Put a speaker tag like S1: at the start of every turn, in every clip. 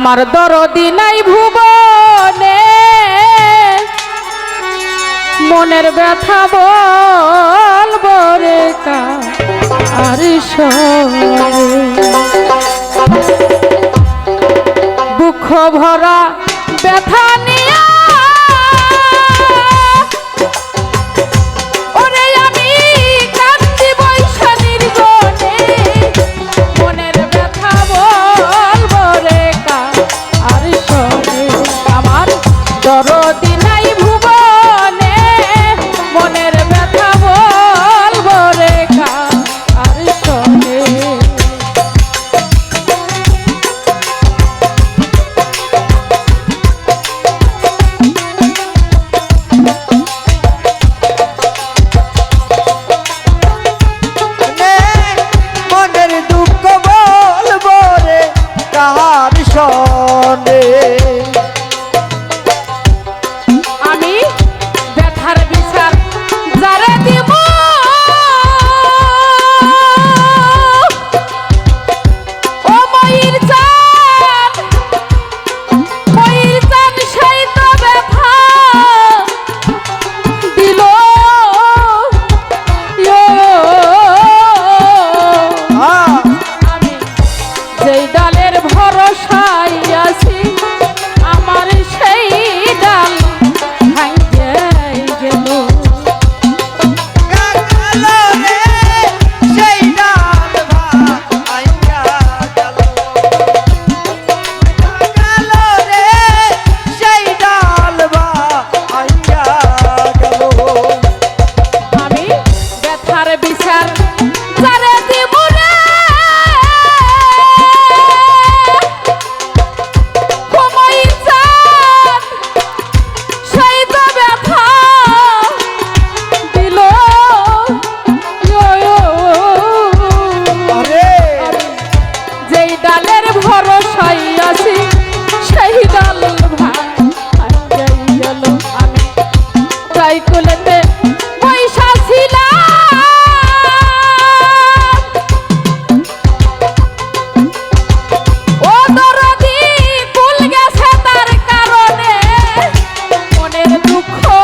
S1: আমার দরদি নাই ভুবনে মনের ব্যথা বলবো রে কার সঙ্গে দুঃখ ভরা ব্যথা নিয়ে দরদি নাই ভুবনে মনের ব্যথা বলবো রে কার সঙ্গে
S2: মনের দুঃখ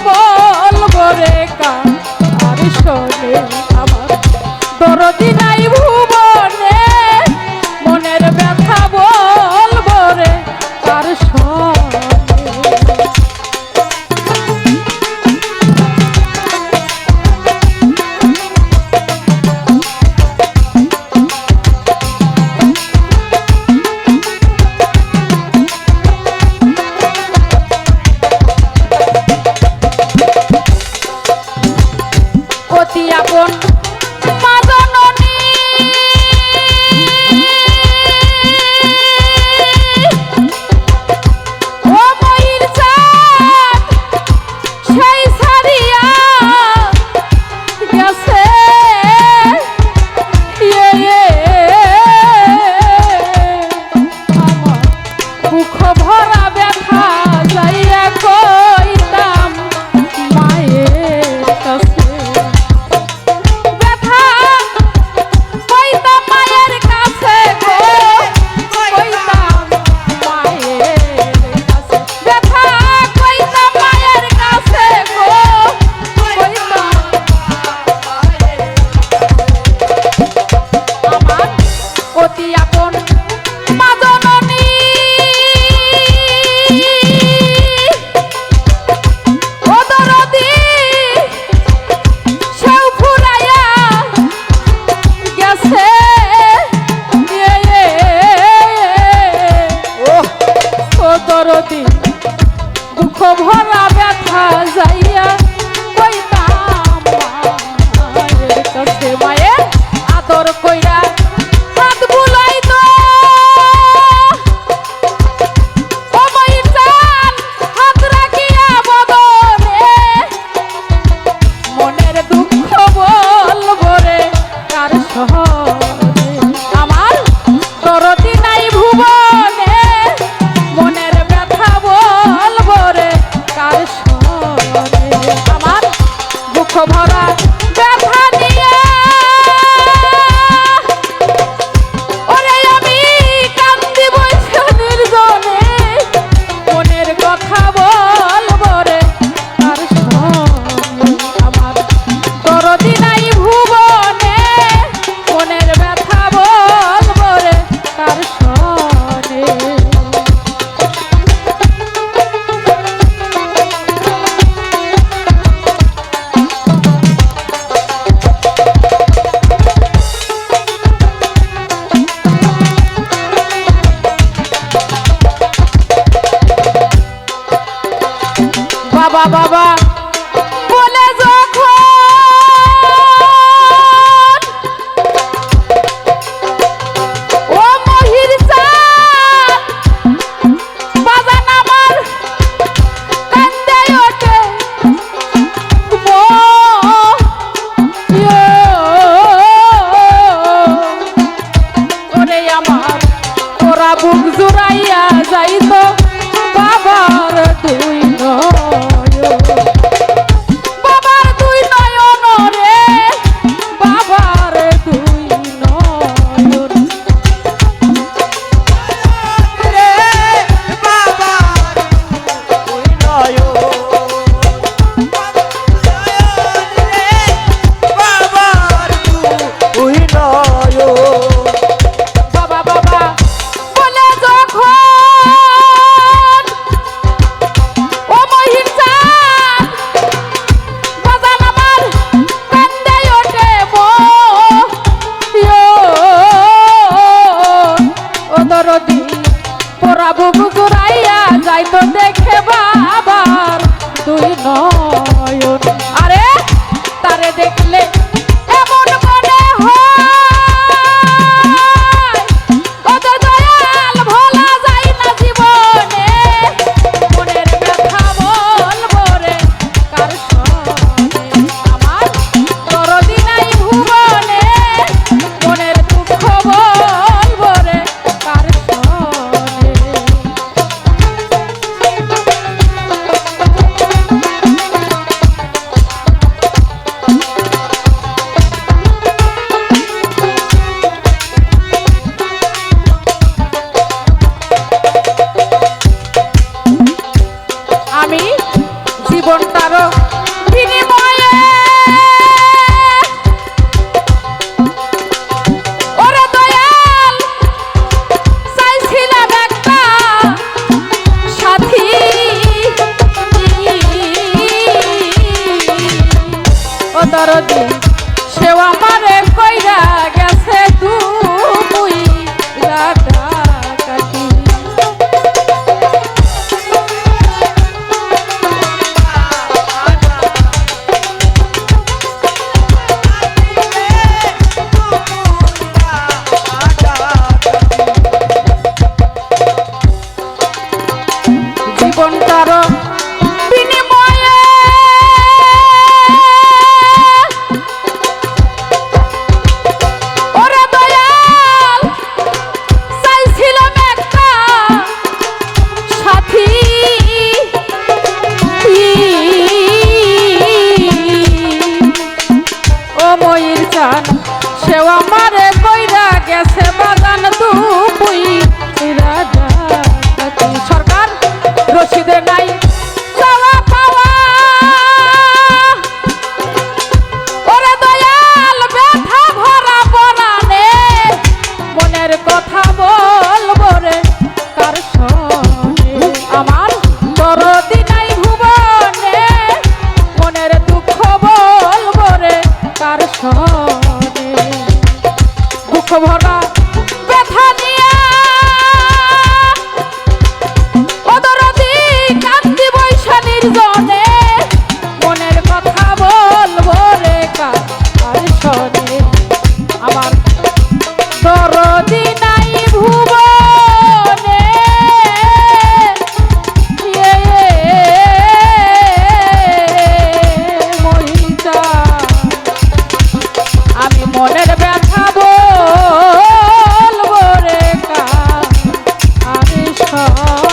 S2: বলবো রে কার সঙ্গে দরদি নাই ভুবনে মনের ব্যথা বলবো রে কার সঙ্গে অতি আপন দুঃখ ভরা ব্যথা যাইয়া কইতাম মায়ের কাছে মায়ের আদর কইরা হাত বুলাই তো ও মায়ের জান হাত রাখিয়া বদনে মনের দুঃখ বলবো রে কার সঙ্গে আমার দরদি নাই ভুবনে মনের ব্যথা বলবো রে কার সঙ্গে আমার দুঃখ ভরা ব্যথা নিয়ে ওরে আমি কান্দি বসে নির্জনে বাবা বলে যখন ও মহির চাঁদ বাজান আমার কান্দে ওঠে ওরে আমার ওরা বুক জুড়াইয়া যাইতো বাবার দুই নয়ন বাবার দুই নয়ন রে বাবার দুই নয়ন
S3: রে বাবা তুই নয়ন রে বাবার তুই নয়ন
S2: বাবা বাবা বলে যখন ও মহির চাঁদ বাজান আমার কান্দে ওঠে ও দরদি পোড়া বুক জুড়াইয়া যাইতো দেখে বাবার দুই নয়ন আরে তারে দেখলে এমন মনে হয় ওদের দয়াল ভোলা যায় না জীবনে মনের ব্যথা বলবো রে কার সনে আমার দরদি নাই ভুবনে মনের দুঃখ বলবো রে কার সনে আমি জীবনটারও বিনিময়ে ওরে দয়াল চাইছিলাম একটা সাথী ও দরদি সেও আমারে কইরা গেছে তুই রাধা কাটি জীবনটারও বিনিময়ে ওরে দয়াল চাইছিলাম একটা সাথী ও ময়ূর চান সেও আমারে কইরা গেছে বাগান তুই রাজা সরকার রশিদে নাই চাওয়া পাওয়া ওরে দয়াল ব্যথা ভরা পরাণে মনের কথা বলবো রে কার সনে আমার দরদি নাই ভুবনে মনের দুঃখ বলবো রে কার সনে দুঃখ ভরা ব্যথা নিয়া ওদরদি কান্দি বৈশা নির্জনে মনের কথা বলবো রে কার সনে আমার দরদি নাই ভুবনে মহিতা আমি মনের ব্যথা বলবো রে কার সনে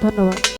S2: ধন্যবাদ।